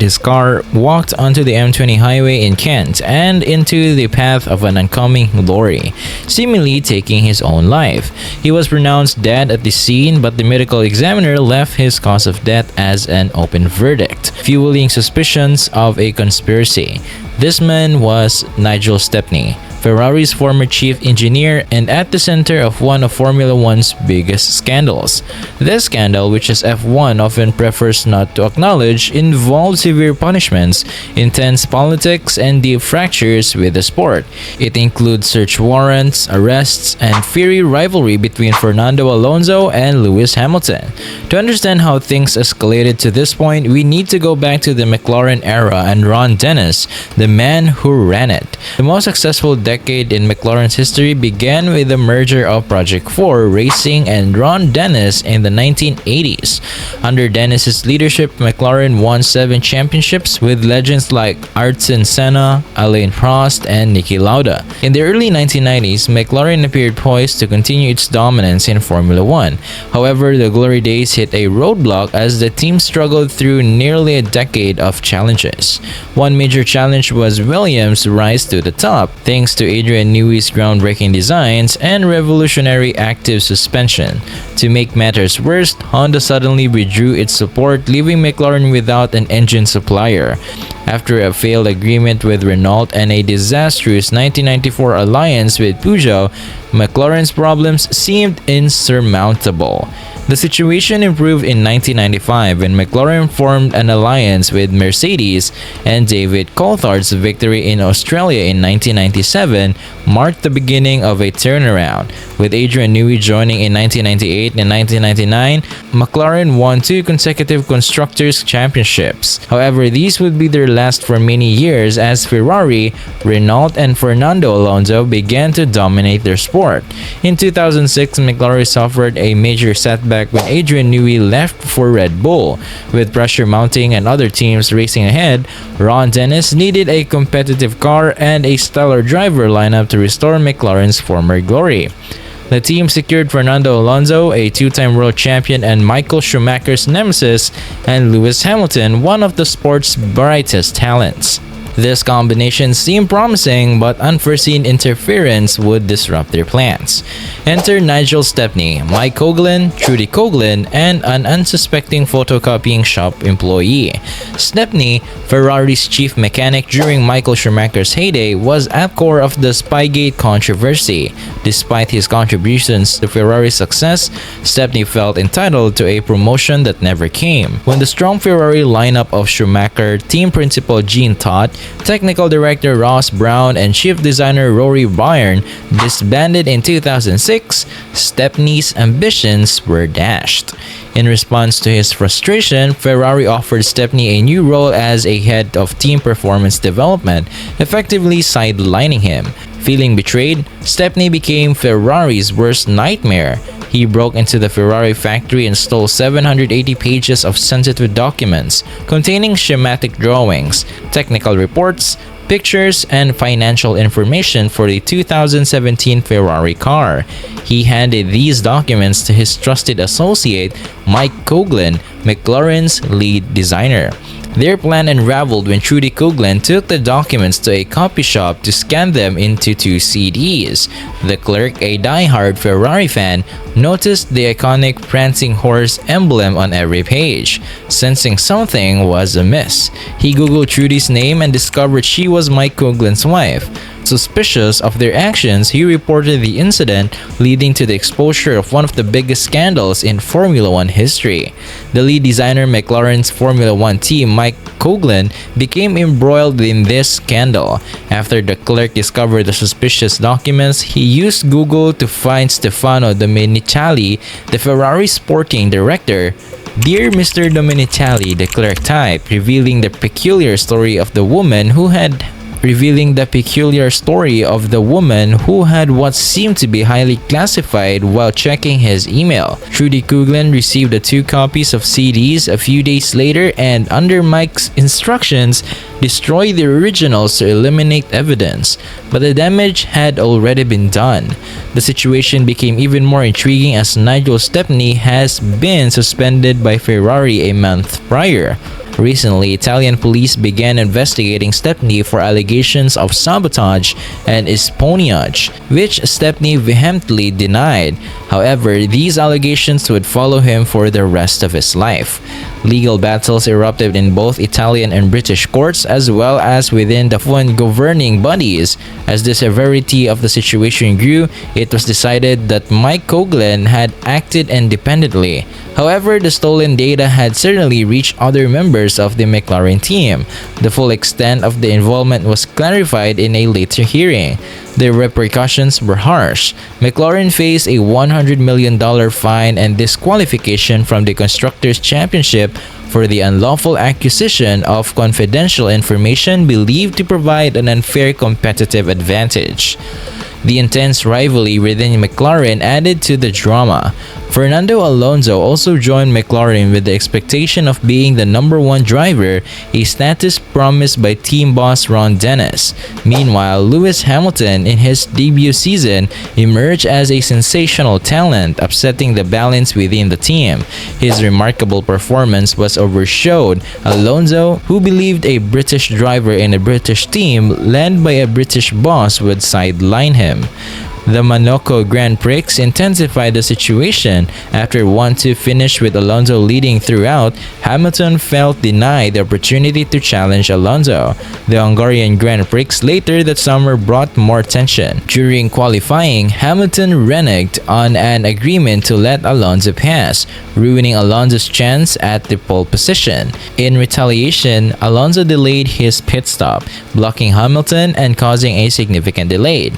his car, walked onto the M20 highway in Kent and into the path of an oncoming lorry, seemingly taking his own life. He was pronounced dead at the scene, but the medical examiner left his cause of death as an open verdict, fueling suspicions of a conspiracy. This man was Nigel Stepney, Ferrari's former chief engineer and at the center of one of Formula One's biggest scandals. This scandal, which as F1 often prefers not to acknowledge, involved severe punishments, intense politics, and deep fractures with the sport. It includes search warrants, arrests, and fiery rivalry between Fernando Alonso and Lewis Hamilton. To understand how things escalated to this point, we need to go back to the McLaren era and Ron Dennis, the man who ran it. The most successful decade in McLaren's history began with the merger of Project 4 Racing and Ron Dennis in the 1980s. Under Dennis's leadership, McLaren won 7 championships with legends like Ayrton Senna, Alain Prost, and Niki Lauda. In the early 1990s, McLaren appeared poised to continue its dominance in Formula One. However, the glory days hit a roadblock as the team struggled through nearly a decade of challenges. One major challenge was Williams' rise to the top, thanks to Adrian Newey's groundbreaking designs and revolutionary active suspension. To make matters worse, Honda suddenly withdrew its support, leaving McLaren without an engine supplier. After a failed agreement with Renault and a disastrous 1994 alliance with Peugeot, McLaren's problems seemed insurmountable. The situation improved in 1995 when McLaren formed an alliance with Mercedes, and David Coulthard's victory in Australia in 1997 marked the beginning of a turnaround. With Adrian Newey joining in 1998 and 1999, McLaren won 2 consecutive Constructors' Championships. However, these would be their last for many years as Ferrari, Renault, and Fernando Alonso began to dominate their sport. In 2006, McLaren suffered a major setback when Adrian Newey left for Red Bull. With pressure mounting and other teams racing ahead, Ron Dennis needed a competitive car and a stellar driver lineup to restore McLaren's former glory. The team secured Fernando Alonso, a 2-time world champion and Michael Schumacher's nemesis, and Lewis Hamilton, one of the sport's brightest talents. This combination seemed promising, but unforeseen interference would disrupt their plans. Enter Nigel Stepney, Mike Coughlin, Trudy Coughlin, and an unsuspecting photocopying shop employee. Stepney, Ferrari's chief mechanic during Michael Schumacher's heyday, was at core of the Spygate controversy. Despite his contributions to Ferrari's success, Stepney felt entitled to a promotion that never came. When the strong Ferrari lineup of Schumacher, team principal Jean Todt, technical director Ross Brown, and chief designer Rory Byrne disbanded in 2006, Stepney's ambitions were dashed. In response to his frustration, Ferrari offered Stepney a new role as a head of team performance development, effectively sidelining him. Feeling betrayed, Stepney became Ferrari's worst nightmare. He broke into the Ferrari factory and stole 780 pages of sensitive documents containing schematic drawings, technical reports, pictures, and financial information for the 2017 Ferrari car. He handed these documents to his trusted associate, Mike Coughlin, McLaren's lead designer. Their plan unraveled when Trudy Coughlin took the documents to a copy shop to scan them into 2 CDs. The clerk, a die-hard Ferrari fan, noticed the iconic prancing horse emblem on every page. Sensing something was amiss, he googled Trudy's name and discovered she was Mike Coughlin's wife. Suspicious of their actions, he reported the incident, leading to the exposure of one of the biggest scandals in Formula One history. The lead designer McLaren's Formula One team, Mike Coughlin, became embroiled in this scandal. After the clerk discovered the suspicious documents, he used Google to find Stefano Domenicali, the Ferrari sporting director. "Dear Mr. Domenicali," the clerk typed, revealing the peculiar story of the woman who had what seemed to be highly classified while checking his email. Trudy Coughlin received the 2 copies of CDs a few days later and, under Mike's instructions, destroyed the originals to eliminate evidence. But the damage had already been done. The situation became even more intriguing as Nigel Stepney has been suspended by Ferrari a month prior. Recently, Italian police began investigating Stepney for allegations of sabotage and espionage, which Stepney vehemently denied. However, these allegations would follow him for the rest of his life. Legal battles erupted in both Italian and British courts as well as within the F1 governing bodies. As the severity of the situation grew, it was decided that Mike Coughlin had acted independently. However, the stolen data had certainly reached other members of the McLaren team. The full extent of the involvement was clarified in a later hearing. The repercussions were harsh. McLaren faced a $100 million fine and disqualification from the Constructors' Championship for the unlawful acquisition of confidential information believed to provide an unfair competitive advantage. The intense rivalry within McLaren added to the drama. Fernando Alonso also joined McLaren with the expectation of being the #1 driver, a status promised by team boss Ron Dennis. Meanwhile, Lewis Hamilton in his debut season emerged as a sensational talent, upsetting the balance within the team. His remarkable performance was overshadowed. Alonso, who believed a British driver in a British team led by a British boss would sideline him. The Monaco Grand Prix intensified the situation. After 1-2 finish with Alonso leading throughout, Hamilton felt denied the opportunity to challenge Alonso. The Hungarian Grand Prix later that summer brought more tension. During qualifying, Hamilton reneged on an agreement to let Alonso pass, ruining Alonso's chance at the pole position. In retaliation, Alonso delayed his pit stop, blocking Hamilton and causing a significant delay.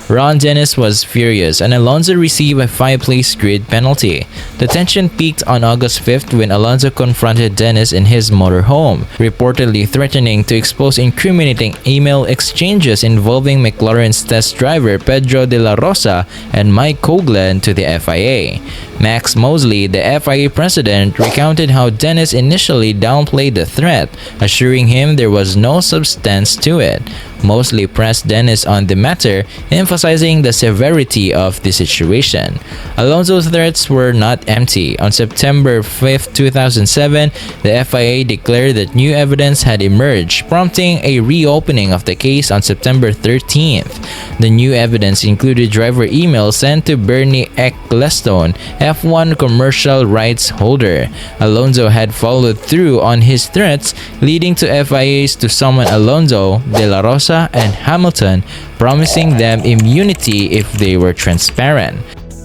Ron Dennis was furious and Alonso received a 5-place grid penalty. The tension peaked on August 5th when Alonso confronted Dennis in his motorhome, reportedly threatening to expose incriminating email exchanges involving McLaren's test driver Pedro de la Rosa and Mike Coughlin to the FIA. Max Mosley, the FIA president, recounted how Dennis initially downplayed the threat, assuring him there was no substance to it. Mosley pressed Dennis on the matter, emphasizing the severity of the situation. Alonso's threats were not empty. On September 5, 2007, the FIA declared that new evidence had emerged, prompting a reopening of the case on September 13th. The new evidence included driver emails sent to Bernie Ecclestone, F1 commercial rights holder. Alonso had followed through on his threats, leading to FIAs to summon Alonso, De La Rosa, and Hamilton, promising them immunity if they were transparent.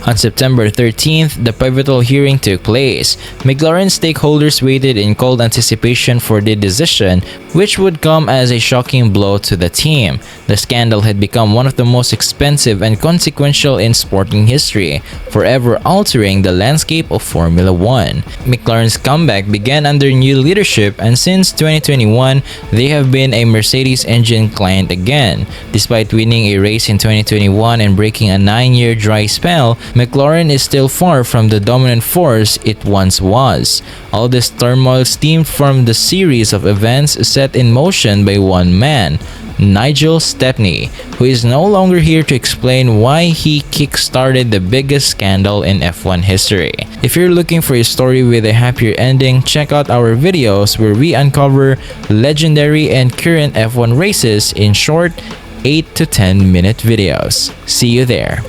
On September 13th, the pivotal hearing took place. McLaren stakeholders waited in cold anticipation for the decision, which would come as a shocking blow to the team. The scandal had become one of the most expensive and consequential in sporting history, forever altering the landscape of Formula 1. McLaren's comeback began under new leadership, and since 2021, they have been a Mercedes engine client again. Despite winning a race in 2021 and breaking a 9-year dry spell, McLaren is still far from the dominant force it once was. All this turmoil stemmed from the series of events set in motion by one man, Nigel Stepney, who is no longer here to explain why he kick-started the biggest scandal in F1 history. If you're looking for a story with a happier ending, check out our videos where we uncover legendary and current F1 races in short 8 to 10 minute videos. See you there.